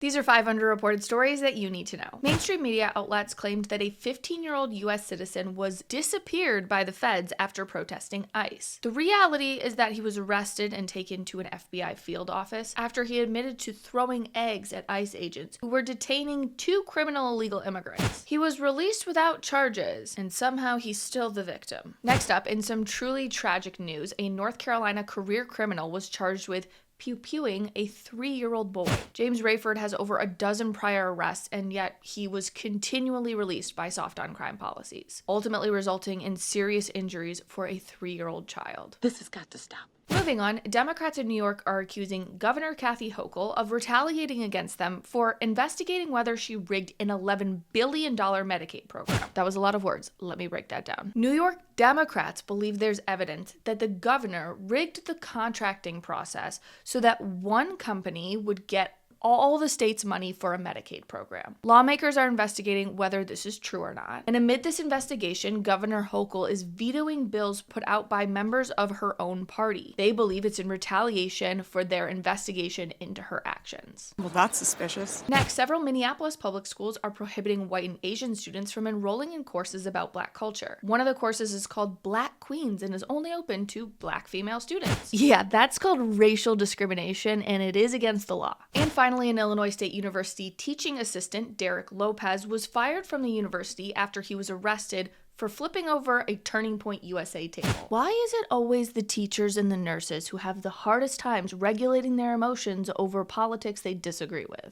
These are 5 underreported stories that you need to know. Mainstream media outlets claimed that a 15-year-old U.S. citizen was disappeared by the feds after protesting ICE. The reality is that he was arrested and taken to an FBI field office after he admitted to throwing eggs at ICE agents who were detaining 2 criminal illegal immigrants. He was released without charges, and somehow he's still the victim. Next up, in some truly tragic news, a North Carolina career criminal was charged with pew-pewing a 3-year-old boy. James Rayford has over a dozen prior arrests, and yet he was continually released by soft-on-crime policies, ultimately resulting in serious injuries for a 3-year-old child. This has got to stop. Moving on, Democrats in New York are accusing Governor Kathy Hochul of retaliating against them for investigating whether she rigged an $11 billion Medicaid program. That was a lot of words. Let me break that down. New York Democrats believe there's evidence that the governor rigged the contracting process so that one company would get all the state's money for a Medicaid program. Lawmakers are investigating whether this is true or not. And amid this investigation, Governor Hochul is vetoing bills put out by members of her own party. They believe it's in retaliation for their investigation into her actions. Well, that's suspicious. Next, several Minneapolis public schools are prohibiting white and Asian students from enrolling in courses about Black culture. One of the courses is called Black Queens and is only open to Black female students. Yeah, that's called racial discrimination, and it is against the law. And finally, an Illinois State University teaching assistant, Derek Lopez, was fired from the university after he was arrested for flipping over a Turning Point USA table. Why is it always the teachers and the nurses who have the hardest times regulating their emotions over politics they disagree with?